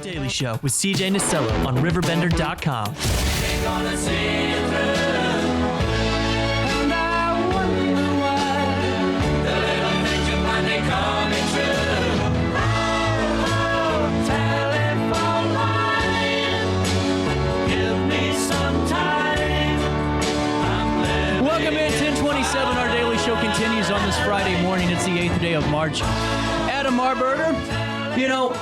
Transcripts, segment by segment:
Daily Show with CJ Nasello on RiverBender.com. Welcome in, 1027. Our Daily Show continues on this Friday morning. It's the 8th day of March. Adam Marburger, you know,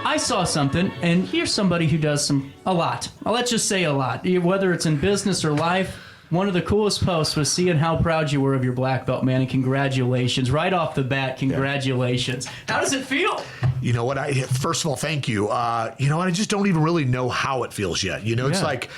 I saw something, and here's somebody who does a lot. Let's just say a lot. Whether it's in business or life, one of the coolest posts was seeing how proud you were of your black belt, man, and congratulations. Right off the bat, congratulations. How does it feel? You know what? First of all, thank you. You know what? I just don't even really know how it feels yet. You know, it's like,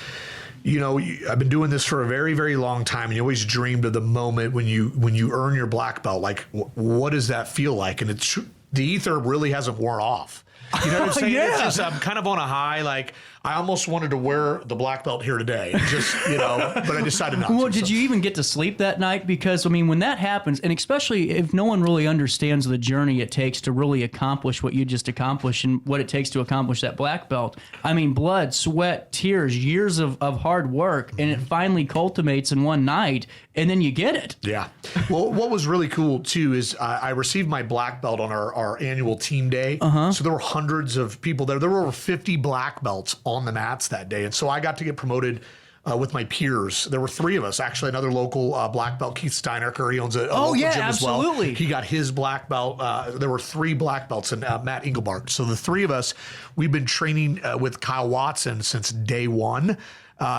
you know, I've been doing this for a very, very long time, and you always dreamed of the moment when you earn your black belt. Like, what does that feel like? And it's the ether really hasn't worn off. You know what I'm saying? Yeah. It's just, I'm kind of on a high. Like, I almost wanted to wear the black belt here today. Just, you know, but I decided not to. Well, did you even get to sleep that night? Because, I mean, when that happens, and especially if no one really understands the journey it takes to really accomplish what you just accomplished and what it takes to accomplish that black belt, I mean, blood, sweat, tears, years of hard work, and it finally culminates in one night, and then you get it. Yeah. Well, what was really cool, too, is I received my black belt on our annual team day. So there were hundreds of people there. There were over 50 black belts on the mats that day. And so I got to get promoted with my peers. There were three of us, actually. Another local black belt, Keith Steinecker. He owns a local gym as well. Absolutely. He got his black belt. There were three black belts and Matt Engelbart. So the three of us, we've been training with Kyle Watson since day one.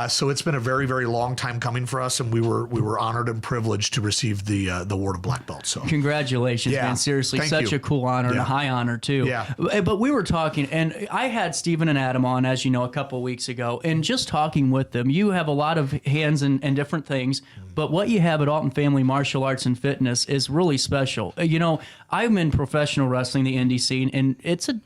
So it's been a very, very long time coming for us, and we were honored and privileged to receive the award of black belt. So congratulations, man! Seriously, such a cool honor and a high honor too. Yeah. But we were talking, and I had Stephen and Adam on, as you know, a couple of weeks ago, and just talking with them. You have a lot of hands in different things, but what you have at Alton Family Martial Arts and Fitness is really special. You know, I'm in professional wrestling, the indie scene, and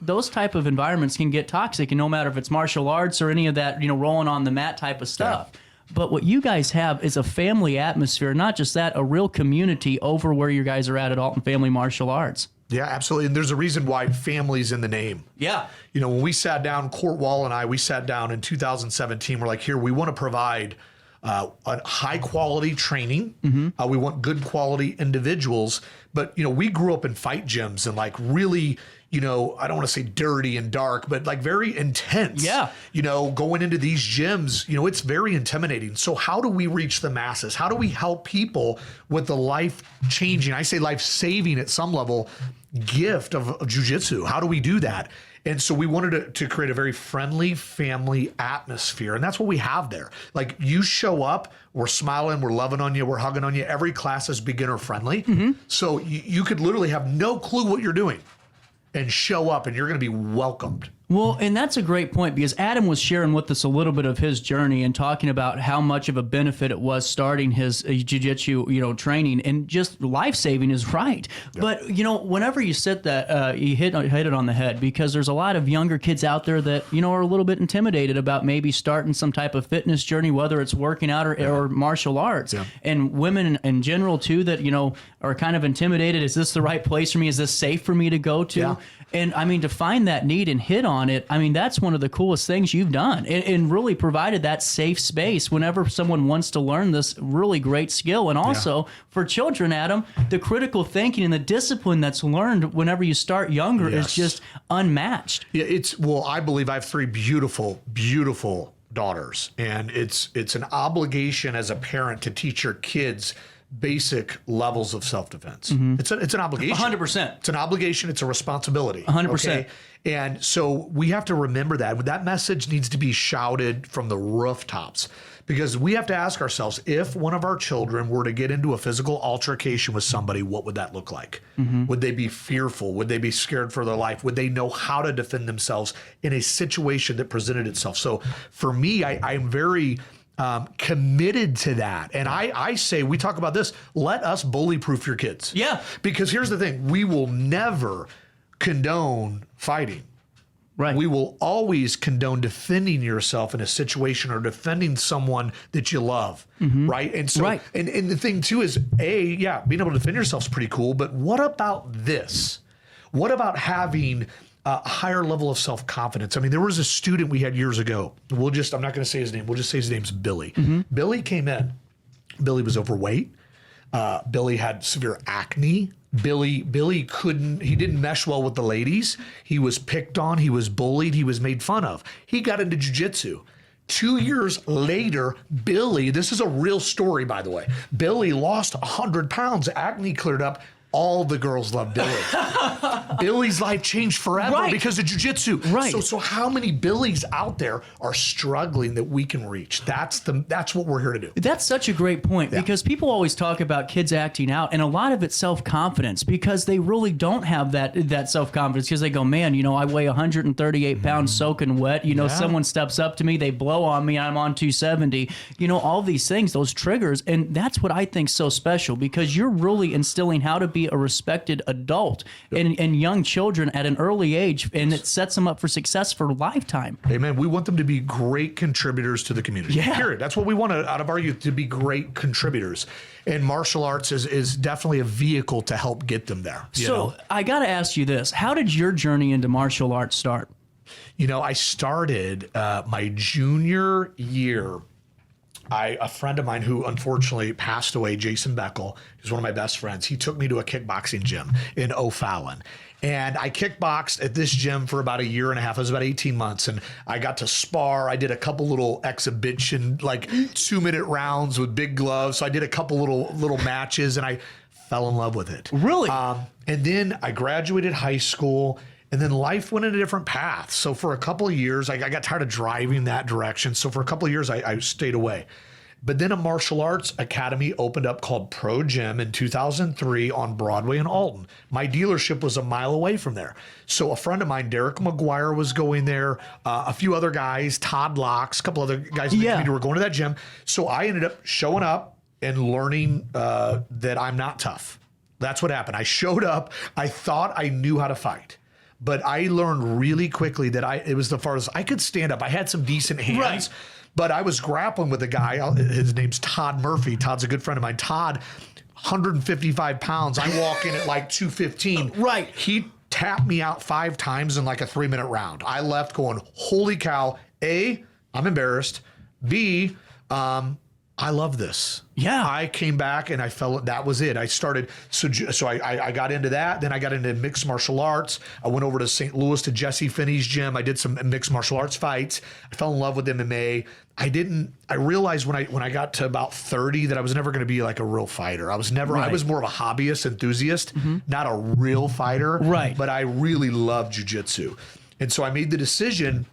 those type of environments can get toxic, and no matter if it's martial arts or any of that, you know, rolling on the mat type of stuff. Yeah. But what you guys have is a family atmosphere, not just that, a real community over where you guys are at Alton Family Martial Arts. Yeah, absolutely. And there's a reason why family's in the name. Yeah. You know, when we sat down, Court Wall and I, we sat down in 2017, we're like, here, we want to provide a high quality training. We want good quality individuals. But, you know, we grew up in fight gyms and like really, you know, I don't want to say dirty and dark, but like very intense. Yeah. You know, going into these gyms, you know, it's very intimidating. So how do we reach the masses? How do we help people with the life changing, I say life saving at some level, gift of jiu-jitsu? How do we do that? And so we wanted to create a very friendly family atmosphere. And that's what we have there. Like, you show up, we're smiling, we're loving on you, we're hugging on you. Every class is beginner friendly. So you could literally have no clue what you're doing and show up, and you're going to be welcomed. Well, and that's a great point, because Adam was sharing with us a little bit of his journey and talking about how much of a benefit it was starting his jiu-jitsu, you know, training, and just life-saving is right. Yep. But, you know, whenever you said that, you hit it on the head, because there's a lot of younger kids out there that, you know, are a little bit intimidated about maybe starting some type of fitness journey, whether it's working out or martial arts. Yeah. And women in general, too, that, you know, are kind of intimidated. Is this the right place for me? Is this safe for me to go to? Yeah. And, I mean, to find that need and hit on it, I mean, that's one of the coolest things you've done, and really provided that safe space whenever someone wants to learn this really great skill. And also for children, Adam, the critical thinking and the discipline that's learned whenever you start younger is just unmatched. Yeah, well, I believe I have three beautiful, beautiful daughters, and it's an obligation as a parent to teach your kids basic levels of self-defense. It's an obligation. 100%. It's an obligation. It's a responsibility. 100%. Okay? And so we have to remember that. That message needs to be shouted from the rooftops, because we have to ask ourselves, if one of our children were to get into a physical altercation with somebody, what would that look like? Would they be fearful? Would they be scared for their life? Would they know how to defend themselves in a situation that presented itself? So for me, I'm very committed to that. And I say, we talk about this, let us bully proof your kids. Yeah. Because here's the thing, we will never condone fighting. Right. We will always condone defending yourself in a situation or defending someone that you love. Right. And so, and the thing too is, being able to defend yourself is pretty cool. But what about this? What about having a higher level of self-confidence. I mean, there was a student we had years ago. I'm not going to say his name. We'll just say his name's Billy. Billy came in. Billy was overweight. Billy had severe acne. Billy he didn't mesh well with the ladies. He was picked on. He was bullied. He was made fun of. He got into jiu-jitsu. 2 years later, Billy, this is a real story, by the way. Billy lost 100 pounds. Acne cleared up. All the girls love Billy. Billy's life changed forever because of jiu-jitsu. Right. So how many Billies out there are struggling that we can reach? That's what we're here to do. That's such a great point because people always talk about kids acting out, and a lot of it's self-confidence because they really don't have that self-confidence because they go, man, I weigh 138 pounds soaking wet. Someone steps up to me, they blow on me, I'm on 270. All these things, those triggers, and that's what I think's so special because you're really instilling how to be a respected adult and young children at an early age, and it sets them up for success for a lifetime. Amen. We want them to be great contributors to the community. Yeah. Period. That's what we want out of our youth, to be great contribitors. And martial arts is definitely a vehicle to help get them there. So I got to ask you this. How did your journey into martial arts start? I started my junior year. A friend of mine who unfortunately passed away, Jason Beckel, who's one of my best friends, he took me to a kickboxing gym in O'Fallon. And I kickboxed at this gym for about a year and a half. It was about 18 months. And I got to spar. I did a couple little exhibition, like 2-minute rounds with big gloves. So I did a couple little matches and I fell in love with it. Really? And then I graduated high school. And then life went in a different path. So for a couple of years, I got tired of driving that direction. So for a couple of years, I stayed away. But then a martial arts academy opened up called Pro Gym in 2003 on Broadway in Alton. My dealership was a mile away from there. So a friend of mine, Derek McGuire, was going there. A few other guys, Todd Locks, a couple other guys in the community were going to that gym. So I ended up showing up and learning that I'm not tough. That's what happened. I showed up. I thought I knew how to fight. But I learned really quickly that it was the farthest I could stand up. I had some decent hands, but I was grappling with a guy. His name's Todd Murphy. Todd's a good friend of mine. Todd, 155 pounds. I walk in at like 215. Right. He tapped me out 5 times in like a 3-minute round. I left going, holy cow. A, I'm embarrassed. B, I love this. Yeah. I came back and I felt that was it. I started, so I got into that. Then I got into mixed martial arts. I went over to St. Louis to Jesse Finney's gym. I did some mixed martial arts fights. I fell in love with MMA. I realized when I got to about 30 that I was never going to be like a real fighter. I was more of a hobbyist enthusiast, not a real fighter. Right. But I really loved jiu-jitsu. And so I made the decision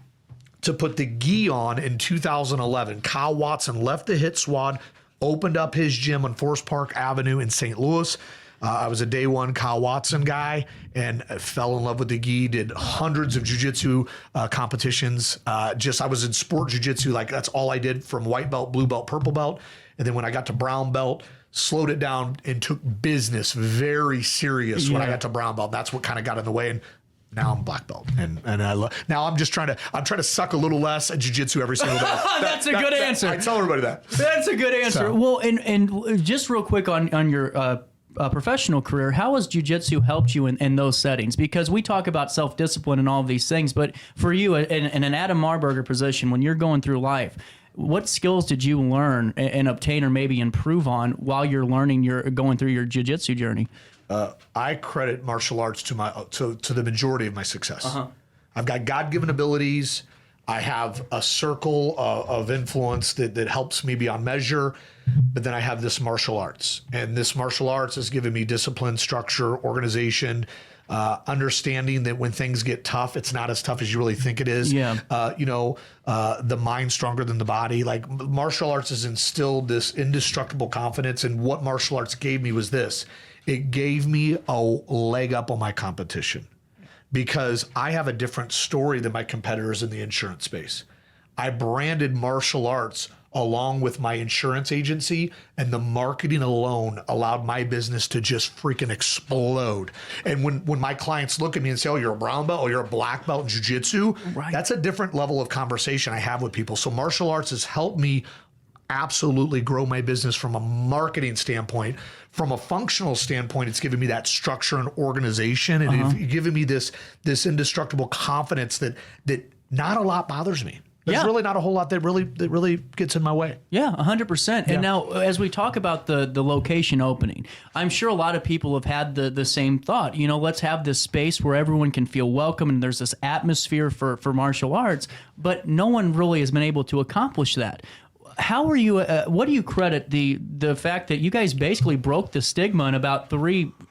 to put the gi on in 2011. Kyle Watson left the hit squad, opened up his gym on Forest Park Avenue in St. Louis. I was a day one Kyle Watson guy and fell in love with the gi, did hundreds of jiu-jitsu competitions. I was in sport jiu-jitsu, like that's all I did from white belt, blue belt, purple belt. And then when I got to brown belt, slowed it down and took business very serious when I got to brown belt. That's what kind of got in the way. And now I'm black belt, and now I'm trying to suck a little less at jiu-jitsu every single day. That's a good answer. I tell everybody that. That's a good answer. So. Well, and just real quick on your professional career, how has jiu-jitsu helped you in those settings? Because we talk about self-discipline and all of these things, but for you in an Adam Marburger position, when you're going through life, what skills did you learn and obtain or maybe improve on while you're going through your jiu-jitsu journey? I credit martial arts to the majority of my success. I've got God-given abilities. I have a circle of influence that helps me beyond measure, but then I have this martial arts, and this martial arts has given me discipline, structure, organization, understanding that when things get tough, it's not as tough as you really think it is. Yeah. The mind stronger than the body. Like martial arts has instilled this indestructible confidence, and what martial arts gave me was this. It gave me a leg up on my competition because I have a different story than my competitors in the insurance space. I branded martial arts along with my insurance agency, and the marketing alone allowed my business to just freaking explode. And when my clients look at me and say, oh, you're a brown belt, or you're a black belt in jiu-jitsu, that's a different level of conversation I have with people. So martial arts has helped me absolutely grow my business from a marketing standpoint. From a functional standpoint, it's given me that structure and organization, and it's given me this indestructible confidence that not a lot bothers me. There's really not a whole lot that really gets in my way. Yeah, 100%. And now, as we talk about the location opening, I'm sure a lot of people have had the same thought. You know, let's have this space where everyone can feel welcome and there's this atmosphere for martial arts, but no one really has been able to accomplish that. How are you? What do you credit the fact that you guys basically broke the stigma in about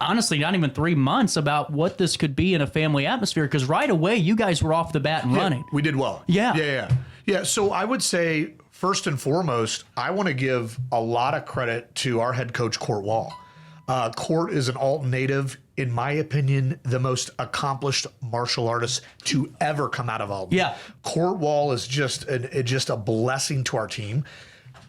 honestly, not even 3 months about what this could be in a family atmosphere? Because right away, you guys were off the bat and running. We did well. Yeah. So I would say first and foremost, I want to give a lot of credit to our head coach, Court Wall. Court is an Alton native. In my opinion, the most accomplished martial artist to ever come out of Alton. Yeah. Court Wall is just a blessing to our team.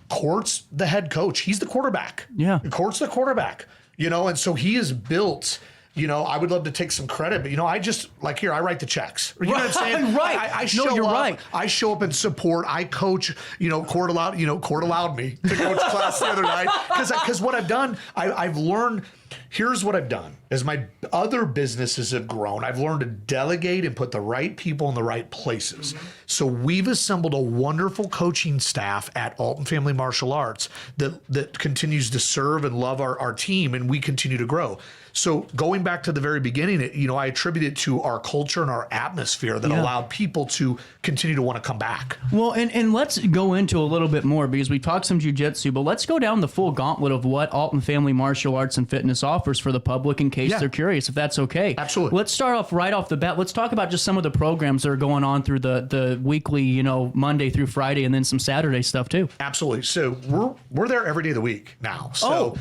Court's the head coach. He's the quarterback. Yeah. Court's the quarterback, and so he is built. I would love to take some credit, but I just here, I write the checks. You know what I'm saying? Right. I show you're up. Right. I show up and support. I coach. Court allowed me to coach class the other night because what I've done, I've learned. Here's what I've done. As my other businesses have grown, I've learned to delegate and put the right people in the right places. So we've assembled a wonderful coaching staff at Alton Family Martial Arts that continues to serve and love our team, and we continue to grow. So going back to the very beginning, I attribute it to our culture and our atmosphere that allowed people to continue to want to come back. Well, and let's go into a little bit more because we talked some jiu-jitsu, but let's go down the full gauntlet of what Alton Family Martial Arts and Fitness offers for the public in case they're curious, if that's okay. Absolutely. Let's start off right off the bat. Let's talk about just some of the programs that are going on through the weekly, Monday through Friday, and then some Saturday stuff too. Absolutely. So we're there every day of the week now. So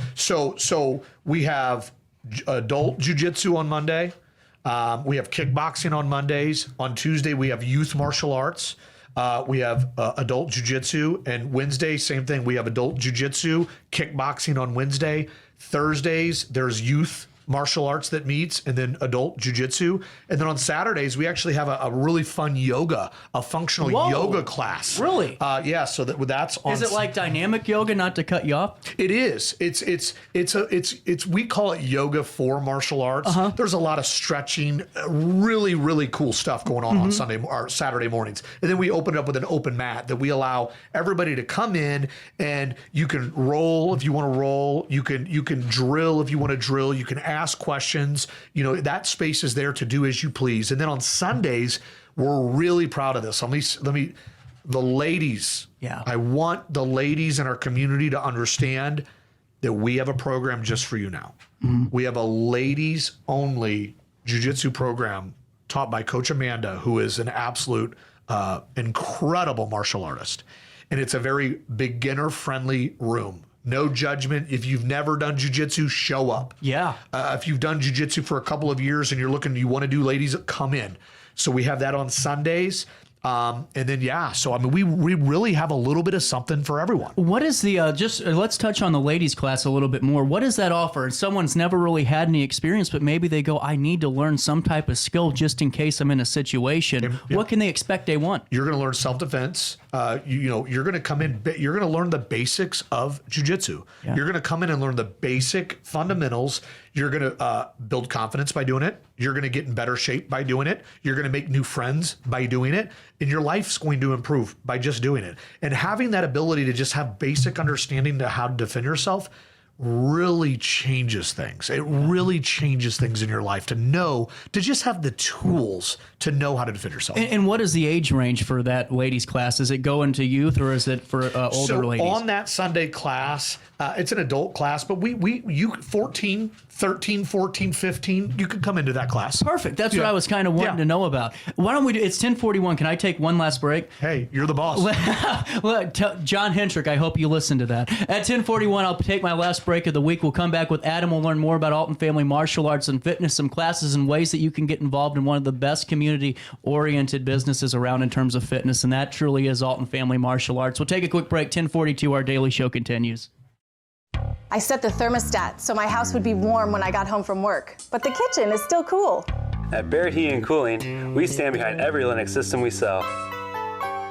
we have adult jiu-jitsu on Monday. We have kickboxing on Mondays. On Tuesday, we have youth martial arts. We have adult jiu-jitsu. And Wednesday, same thing. We have adult jiu-jitsu, kickboxing on Wednesday. Thursdays, there's youth martial arts that meets, and then adult jiu-jitsu. And then on Saturdays, we actually have a really fun a functional yoga class. Really? Yeah. So that's on. Is it like dynamic yoga? Not to cut you off. It is. It's we call it yoga for martial arts. There's a lot of stretching, really, really cool stuff going on Sunday or Saturday mornings. And then we open it up with an open mat that we allow everybody to come in, and you can roll if you want to roll. You can drill if you want to drill. You can ask questions. That space is there to do as you please. And then on Sundays, we're really proud of this. The ladies. Yeah. I want the ladies in our community to understand that we have a program just for you now. We have a ladies only jiu-jitsu program taught by Coach Amanda, who is an absolute incredible martial artist. And it's a very beginner friendly room. No judgment. If you've never done jiu-jitsu, show up. Yeah. If you've done jiu-jitsu for a couple of years and you want to do ladies, come in. So we have that on Sundays. And then, so we really have a little bit of something for everyone. What is the, let's touch on the ladies class a little bit more. What does that offer? Someone's never really had any experience, but maybe they go, I need to learn some type of skill just in case I'm in a situation. Yeah. What can they expect day one? You're going to learn self-defense. You're going to come in, you're going to learn the basics of jiu-jitsu. Yeah. You're going to come in and learn the basic fundamentals. You're going to build confidence by doing it. You're going to get in better shape by doing it. You're going to make new friends by doing it. And your life's going to improve by just doing it. And having that ability to just have basic understanding to how to defend yourself really changes things. It really changes things in your life to just have the tools to know how to defend yourself. And what is the age range for that ladies class? Is it going to youth or is it for older ladies? On that Sunday class, it's an adult class, but you 13, 14, 15, you could come into that class. Perfect. That's what I was kind of wanting to know about. Why don't we do, it's 10:41. Can I take one last break? Hey, you're the boss. John Hendrick, I hope you listen to that. At 10:41, I'll take my last break of the week. We'll come back with Adam. We'll learn more about Alton Family Martial Arts and Fitness, some classes and ways that you can get involved in one of the best community-oriented businesses around in terms of fitness, and that truly is Alton Family Martial Arts. We'll take a quick break. 10:42, our daily show continues. I set the thermostat so my house would be warm when I got home from work, but the kitchen is still cool. At Barrett Heating and Cooling, we stand behind every Linux system we sell.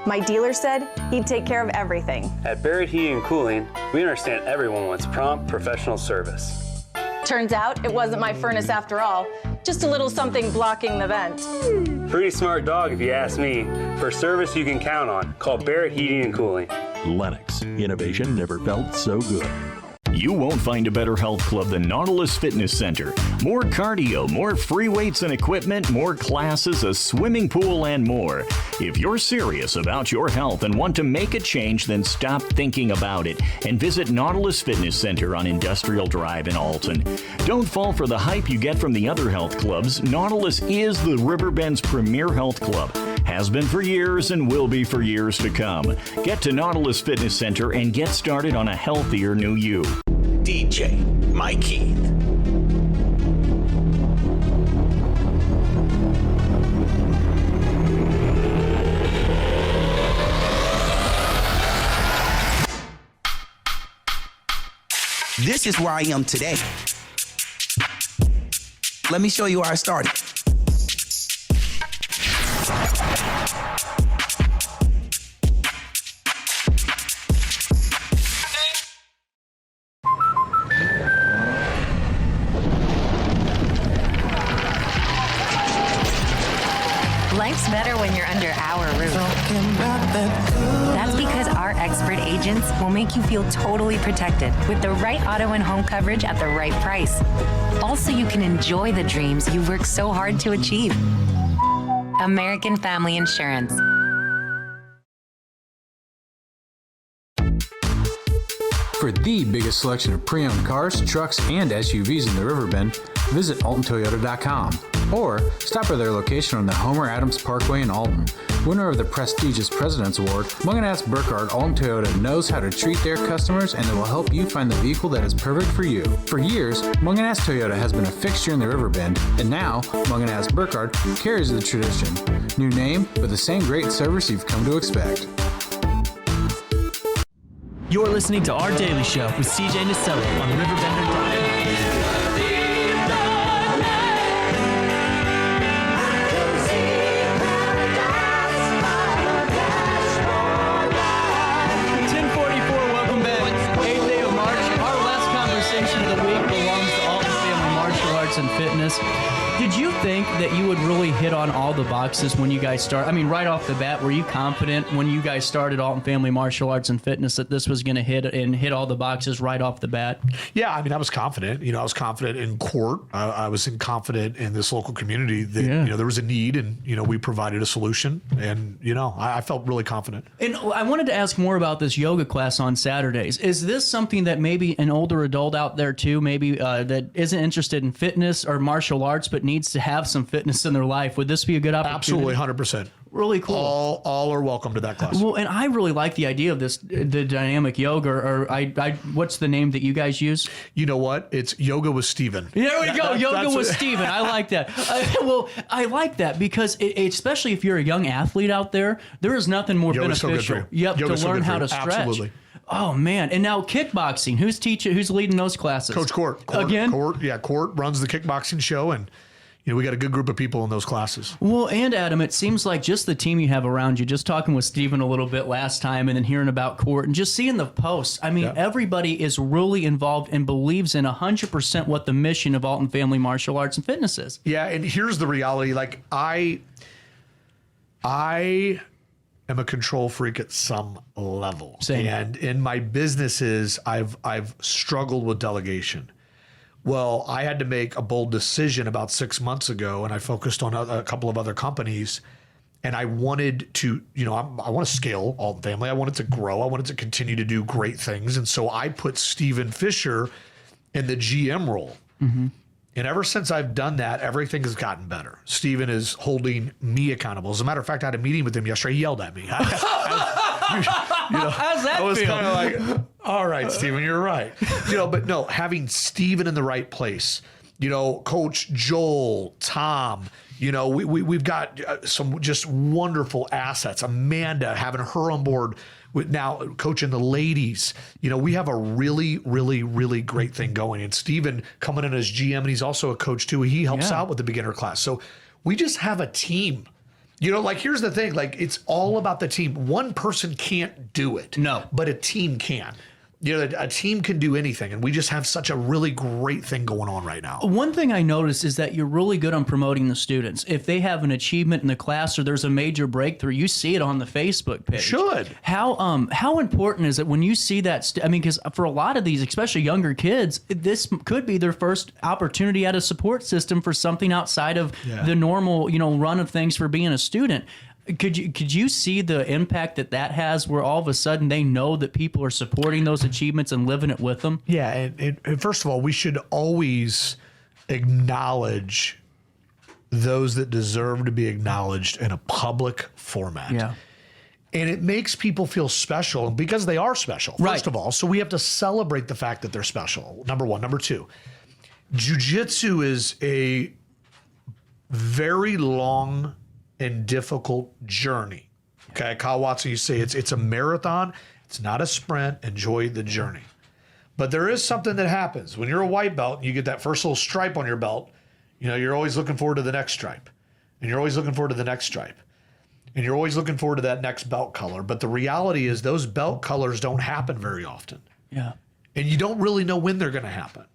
My dealer said he'd take care of everything. At Barrett Heating and Cooling, we understand everyone wants prompt, professional service. Turns out it wasn't my furnace after all, just a little something blocking the vent. Pretty smart dog if you ask me. For service you can count on, call Barrett Heating and Cooling. Lennox, innovation never felt so good. You won't find a better health club than Nautilus Fitness Center. More cardio, more free weights and equipment, more classes, a swimming pool, and more. If you're serious about your health and want to make a change, then stop thinking about it and visit Nautilus Fitness Center on Industrial Drive in Alton. Don't fall for the hype you get from the other health clubs. Nautilus is the Riverbend's premier health club. Has been for years and will be for years to come. Get to Nautilus Fitness Center and get started on a healthier new you. DJ Mikey. This is where I am today. Let me show you where I started. Life's better when you're under our roof. That's because our expert agents will make you feel totally protected with the right auto and home coverage at the right price. Also, you can enjoy the dreams you've worked so hard to achieve. American Family Insurance. For the biggest selection of pre-owned cars, trucks, and SUVs in the Riverbend, visit AltonToyota.com or stop by their location on the Homer Adams Parkway in Alton. Winner of the prestigious President's Award, Mungan Burkhardt Alton Toyota knows how to treat their customers, and they will help you find the vehicle that is perfect for you. For years, Mungan Toyota has been a fixture in the Riverbend, and now Mungan Burkhardt carries the tradition. New name, but the same great service you've come to expect. You're listening to Our Daily Show with CJ Naselli on RiverBender.com. And fitness. Did you think that you would really hit on all the boxes when you guys start? I mean, right off the bat, were you confident when you guys started Alton Family Martial Arts and Fitness that this was going to hit all the boxes right off the bat? Yeah, I mean, I was confident. I was confident in court. I was confident in this local community that there was a need, and we provided a solution. And I felt really confident. And I wanted to ask more about this yoga class on Saturdays. Is this something that maybe an older adult out there too, maybe that isn't interested in fitness or martial arts, but needs to have some fitness in their life? Would this be a good opportunity? Absolutely, 100%. Really cool. All are welcome to that class. Well, and I really like the idea of this, the dynamic yoga, or what's the name that you guys use? You know what? It's Yoga with Steven. There we go. Yoga with Steven. I like that. I like that because especially if you're a young athlete out there, there is nothing more beneficial. To learn how to stretch. Absolutely. Oh man! And now kickboxing. Who's teaching? Who's leading those classes? Coach Court. Again? Court runs the kickboxing show, and we got a good group of people in those classes. Well, and Adam, it seems like just the team you have around you. Just talking with Steven a little bit last time, and then hearing about Court, and just seeing the posts. I mean, everybody is really involved and believes in 100% what the mission of Alton Family Martial Arts and Fitness is. Yeah, and here's the reality. Like I am a control freak at some level. Same. And in my businesses, I've struggled with delegation. Well, I had to make a bold decision about 6 months ago, and I focused on a couple of other companies. And I wanted to, I want to scale Alton Family. I wanted to grow. I wanted to continue to do great things. And so I put Steven Fisher in the GM role. Mm-hmm. And ever since I've done that, everything has gotten better. Steven is holding me accountable. As a matter of fact, I had a meeting with him yesterday. He yelled at me. How's that I was feel? kind of like, all right, Steven, you're right. But no, having Steven in the right place, Coach Joel, Tom, we've got some just wonderful assets. Amanda, having her on board with now coaching the ladies. We have a really, really, really great thing going. And Steven coming in as GM, and he's also a coach too. He helps out with the beginner class. So we just have a team You know, like here's the thing, like it's all about the team. One person can't do it. No. But a team can. You know, a team can do anything, and we just have such a really great thing going on right now. One thing I noticed is that you're really good on promoting the students. If they have an achievement in the class or there's a major breakthrough, you see it on the Facebook page. Should. How important is it when you see that? I mean, because for a lot of these, especially younger kids, this could be their first opportunity at a support system for something outside of the normal, run of things for being a student. Could you see the impact that has, where all of a sudden they know that people are supporting those achievements and living it with them? Yeah, and first of all, we should always acknowledge those that deserve to be acknowledged in a public format. Yeah. And it makes people feel special because they are special, first of all. So we have to celebrate the fact that they're special, number one. Number two, jiu-jitsu is a very long and difficult journey. Okay, Kyle Watson, you say it's a marathon. It's not a sprint. Enjoy the journey. But there is something that happens when you're a white belt and you get that first little stripe on your belt. You're always looking forward to the next stripe, and you're always looking forward to the next stripe, and you're always looking forward to that next belt color. But the reality is those belt colors don't happen very often. Yeah. And you don't really know when they're going to happen.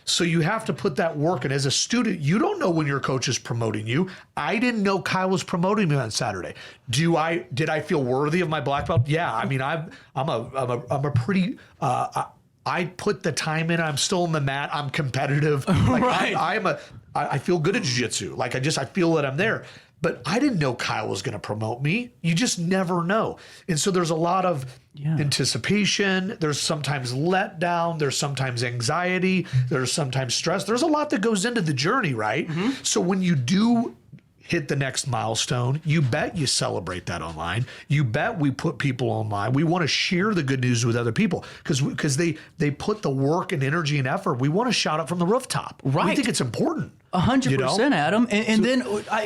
So you have to put that work in. As a student, you don't know when your coach is promoting you. I didn't know Kyle was promoting me on Saturday. Did I feel worthy of my black belt? Yeah. I mean, I'm a pretty. I put the time in. I'm still in the mat. I'm competitive. Like Right. I feel good at jiu-jitsu. Like I feel that I'm there. But I didn't know Kyle was going to promote me. You just never know. And so there's a lot of anticipation. There's sometimes letdown. There's sometimes anxiety. There's sometimes stress. There's a lot that goes into the journey, right? Mm-hmm. So when you do hit the next milestone, you bet you celebrate that online. You bet we put people online. We want to share the good news with other people because they put the work and energy and effort. We want to shout it from the rooftop. Right. We think it's important. 100%, Adam. And then,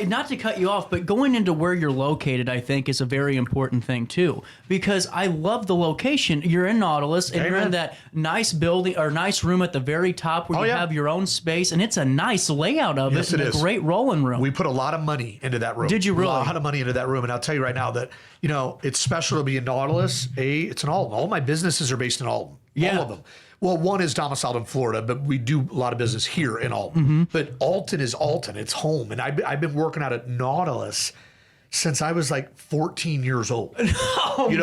not to cut you off, but going into where you're located, I think, is a very important thing, too. Because I love the location. You're in Nautilus, and you're in that nice building or nice room at the very top where you have your own space. And it's a nice layout of it. And a great rolling room. We put a lot of money into that room. Did you really? A lot of money into that room. And I'll tell you right now that, it's special to be in Nautilus. It's in Alton. All my businesses are based in Alton. Yeah. All of them. Well, one is domiciled in Florida, but we do a lot of business here in Alton. Mm-hmm. But Alton is Alton. It's home. And I've been working out at Nautilus since I was like 14 years old. Man.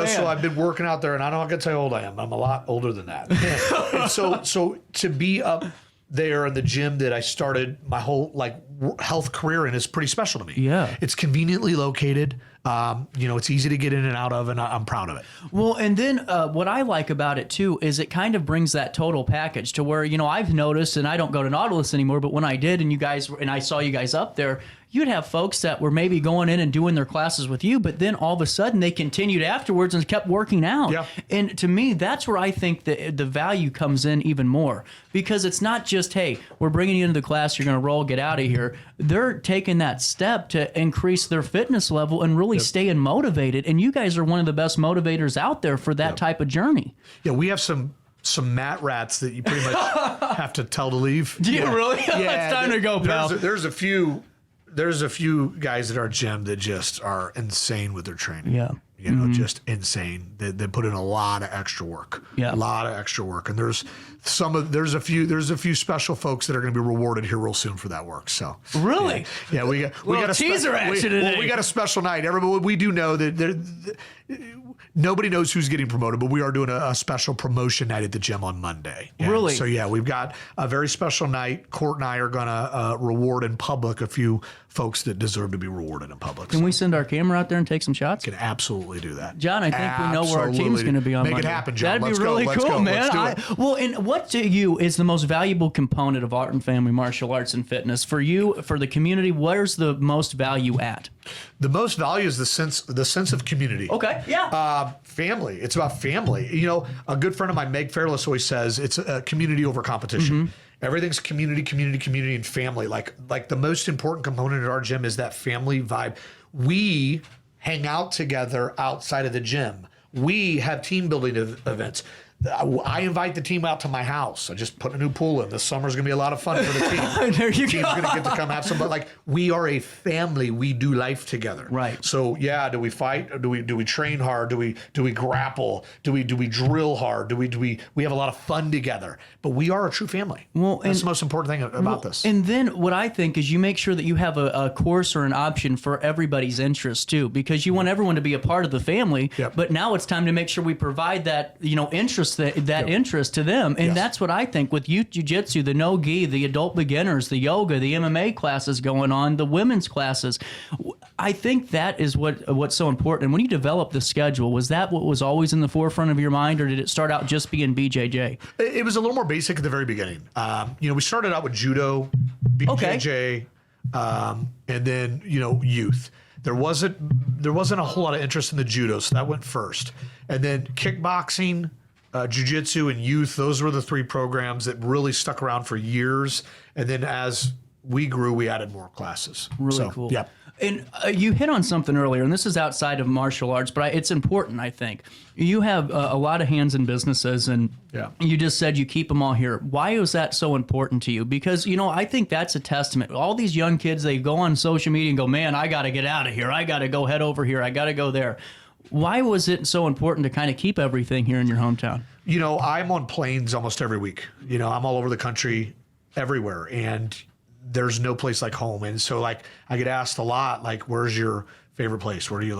So I've been working out there, and I don't know how old I am. I'm a lot older than that. And so to be up there in the gym that I started my whole health career in is pretty special to me. Yeah. It's conveniently located. It's easy to get in and out of, and I'm proud of it. Well, and then what I like about it too is it kind of brings that total package to where, I've noticed, and I don't go to Nautilus anymore, but when I did and I saw you guys up there, you'd have folks that were maybe going in and doing their classes with you, but then all of a sudden they continued afterwards and kept working out. Yeah. And to me, that's where I think the value comes in even more, because it's not just, hey, we're bringing you into the class, you're going to roll, get out of here. They're taking that step to increase their fitness level and really staying motivated. And you guys are one of the best motivators out there for that type of journey. Yeah, we have some mat rats that you pretty much have to tell to leave. Do you really? Yeah, It's time to go, pal. There's a few guys at our gym that just are insane with their training. Yeah. Just insane. They put in a lot of extra work. Yeah. A lot of extra work. And there's a few special folks that are going to be rewarded here real soon for that work. So really? Yeah, we got a teaser action today. We got a special night. Everybody, we do know that nobody knows who's getting promoted, but we are doing a special promotion night at the gym on Monday. And really? So we've got a very special night. Court and I are going to reward in public a few folks that deserve to be rewarded in public. Can we send our camera out there and take some shots? Can absolutely do that. John, I think we know where our team's going to be on Make Monday. it happen, John. That'd be really cool, man. Let's do it. Well, and what to you is the most valuable component of Art and Family Martial Arts and Fitness? For you, for the community, where's the most value at? The most value is the sense of community. Okay, yeah. Family. It's about family. A good friend of mine, Meg Fairless, always says it's a community over competition. Mm-hmm. Everything's community, and family. Like the most important component at our gym is that family vibe. We hang out together outside of the gym. We have team building events. I invite the team out to my house. I just put a new pool in. This summer's going to be a lot of fun for the team. There you the team's go. going to get to come have some, but like we are a family. We do life together. Right. So yeah, do we fight? Do we train hard? Do we grapple? Do we drill hard? Do we have a lot of fun together? But we are a true family. Well, that's the most important thing about this. And then what I think is you make sure that you have a course or an option for everybody's interest too, because you want everyone to be a part of the family. Yep. But now it's time to make sure we provide that interest interest to them, and Yes. that's what I think with youth jiu-jitsu, the no-gi, the adult beginners, the yoga, the MMA classes going on, the women's classes. I think that is what's so important. And when you developed the schedule, was that what was always in the forefront of your mind, or did it start out just being BJJ? It was a little more basic at the very beginning. We started out with judo, BJJ, and then youth. There wasn't a whole lot of interest in the judo, so that went first, and then kickboxing, jiu-jitsu, and youth. Those were the three programs that really stuck around for years. And then as we grew, we added more classes. Really cool. Yeah. And you hit on something earlier, and this is outside of martial arts, but it's important, I think. You have a lot of hands in businesses, and you just said you keep them all here. Why is that so important to you? Because, I think that's a testament. All these young kids, they go on social media and go, man, I got to get out of here. I got to go head over here. I got to go there. Why was it so important to kind of keep everything here in your hometown? I'm on planes almost every week. I'm all over the country, everywhere, and there's no place like home. And so I get asked a lot, where's your favorite place? Where do you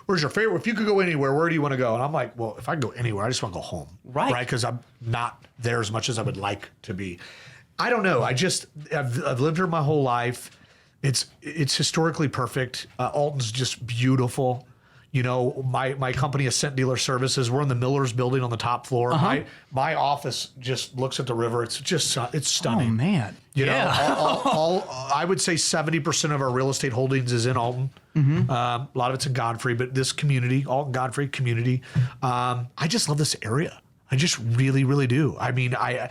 where's your favorite? If you could go anywhere, where do you want to go? And I'm like, well, if I go anywhere, I just want to go home. Right. Because I'm not there as much as I would like to be. I don't know. I've lived here my whole life. It's historically perfect. Alton's just beautiful. My company, Ascent Dealer Services, we're in the Miller's building on the top floor. My office just looks at the river. It's stunning. Oh, man. I would say 70% of our real estate holdings is in Alton. Mm-hmm. A lot of it's in Godfrey, but this community, Alton Godfrey community, I just love this area. I just really, really do. I mean, I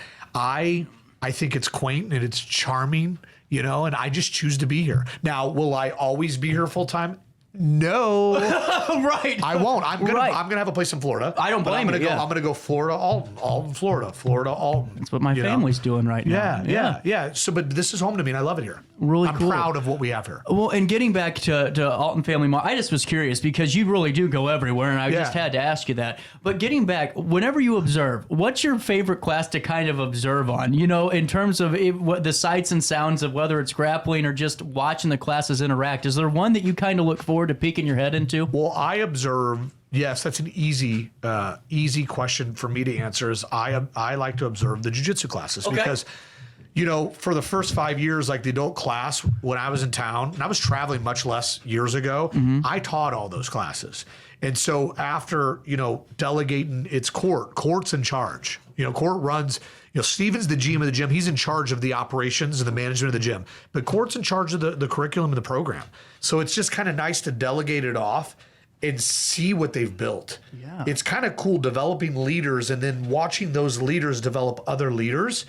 think it's quaint and it's charming, and I just choose to be here. Now, will I always be here full time? No, right. I won't. I'm gonna have a place in Florida. I don't blame you. I'm gonna go Florida, Alton, Florida, Alton. That's what my family's doing right now. Yeah. So, but this is home to me, and I love it here. Really I'm cool. proud of what we have here. Well, and getting back to Alton Family Mall, I just was curious because you really do go everywhere, and I just had to ask you that. But getting back, whenever you observe, what's your favorite class to kind of observe on? In terms of what the sights and sounds of whether it's grappling or just watching the classes interact. Is there one that you kind of look forward to peeking your head into? Well, I observe. Yes, that's an easy question for me to answer. Is I like to observe the jiu-jitsu classes because. For the first 5 years, the adult class, when I was in town, and I was traveling much less years ago, I taught all those classes. And so after, delegating its court's in charge. Court runs, Steven's the GM of the gym. He's in charge of the operations and the management of the gym. But court's in charge of the curriculum and the program. So it's just kind of nice to delegate it off and see what they've built. Yeah. It's kind of cool developing leaders and then watching those leaders develop other leaders.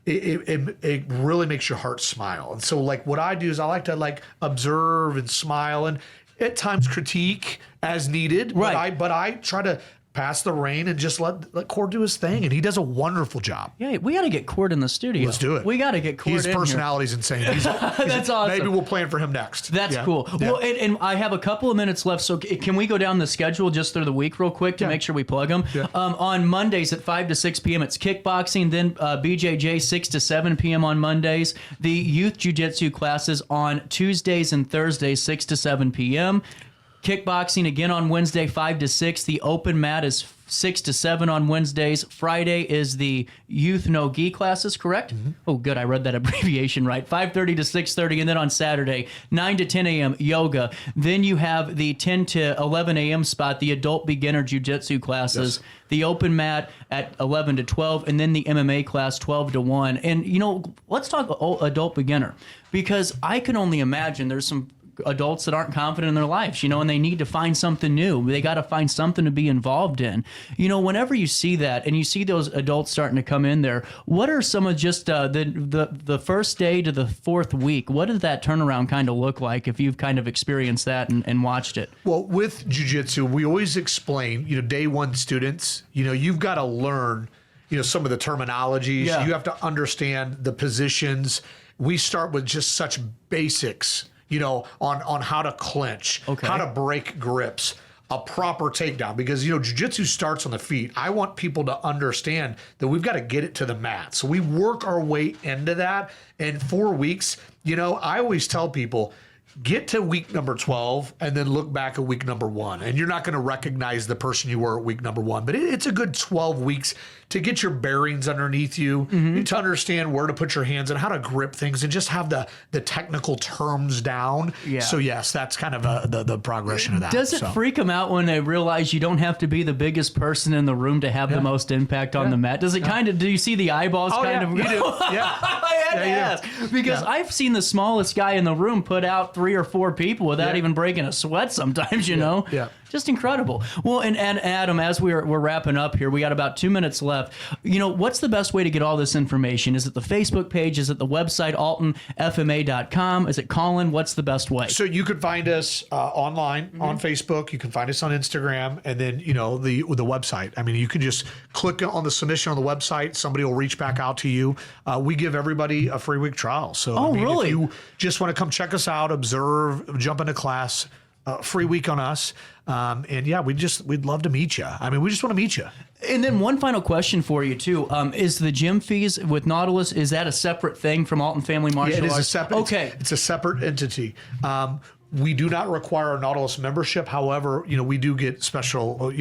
It really makes your heart smile. And so what I do is I like to observe and smile and at times critique as needed. Right. But I try to pass the rein and just let Cord do his thing. And he does a wonderful job. Yeah, we got to get Cord in the studio. Let's do it. We got to get Cord in here. His personality's insane. That's awesome. Maybe we'll plan for him next. That's cool. Yeah. Well, and I have a couple of minutes left, so can we go down the schedule just through the week real quick to make sure we plug them? Yeah. On Mondays at 5 to 6 p.m. it's kickboxing, then BJJ 6 to 7 p.m. on Mondays. The youth jiu-jitsu classes on Tuesdays and Thursdays 6 to 7 p.m. Kickboxing again on Wednesday 5 to 6. The open mat is 6 to 7 on Wednesdays. Friday is the youth no-gi classes, correct? Mm-hmm. Oh, good. I read that abbreviation right. 5:30 to 6:30. And then on Saturday, 9 to 10 a.m., yoga. Then you have the 10 to 11 a.m. spot, the adult beginner jiu-jitsu classes. Yes. The open mat at 11 to 12. And then the MMA class 12 to 1. And, let's talk adult beginner. Because I can only imagine there's some adults that aren't confident in their lives, and they need to find something new. They got to find something to be involved in. Whenever you see that and you see those adults starting to come in there, what are some of just the first day to the fourth week? What does that turnaround kind of look like if you've kind of experienced that and watched it? Well, with jiu-jitsu, we always explain, day one students, you've got to learn, some of the terminologies. Yeah. You have to understand the positions. We start with just such basics, on how to clinch, how to break grips, a proper takedown, because, jiu-jitsu starts on the feet. I want people to understand that we've got to get it to the mat. So we work our way into that. In 4 weeks, I always tell people, get to week number 12 and then look back at week number 1. And you're not going to recognize the person you were at week number 1. But it's a good 12 weeks to get your bearings underneath you, to understand where to put your hands and how to grip things and just have the technical terms down. Yeah. So, yes, that's kind of the progression of that. Does it freak them out when they realize you don't have to be the biggest person in the room to have the most impact on the mat? Does it kind of, do you see the eyeballs kind of? You do. Yeah. I had to ask. Because I've seen the smallest guy in the room put out 3 or 4 people without even breaking a sweat sometimes, you know? Yeah. Just incredible. Well, and Adam, as we're wrapping up here, we got about 2 minutes left. What's the best way to get all this information? Is it the Facebook page? Is it the website, AltonFMA.com? Is it Colin? What's the best way? So you could find us online on Facebook. You can find us on Instagram, and then the website. I mean, you can just click on the submission on the website. Somebody will reach back out to you. We give everybody a free week trial. So really? If you just want to come check us out, observe, jump into class, free week on us. We'd love to meet you. I mean, we just want to meet you. And then one final question for you too. Is the gym fees with Nautilus, is that a separate thing from Alton Family Martial Arts? It is a separate. Okay. It's a separate entity. We do not require a Nautilus membership. However, we do get special,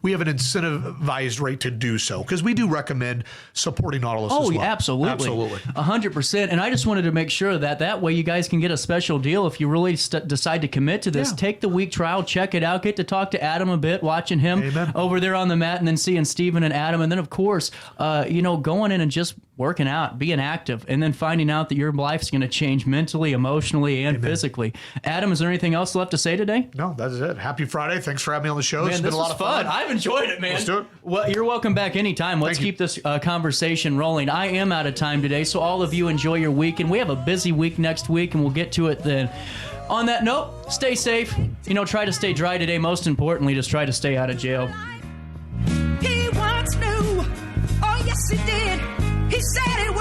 we have an incentivized rate to do so because we do recommend supporting Nautilus as well. Oh, absolutely. Absolutely. 100%. And I just wanted to make sure that way you guys can get a special deal if you really decide to commit to this. Take the week trial, check it out, get to talk to Adam a bit, watching him over there on the mat, and then seeing Steven and Adam. And then, of course, going in and just working out, being active, and then finding out that your life's going to change mentally, emotionally, and physically. Adam, is there anything else left to say today? No, that's it. Happy Friday. Thanks for having me on the show. Man, it's been a lot of fun. I've enjoyed it, man. Let's do it. Well, you're welcome back anytime. Let's keep this conversation rolling. I am out of time today, so all of you enjoy your weekend. We have a busy week next week, and we'll get to it then. On that note, stay safe. Try to stay dry today. Most importantly, just try to stay out of jail. He once knew, oh yes he did. He said it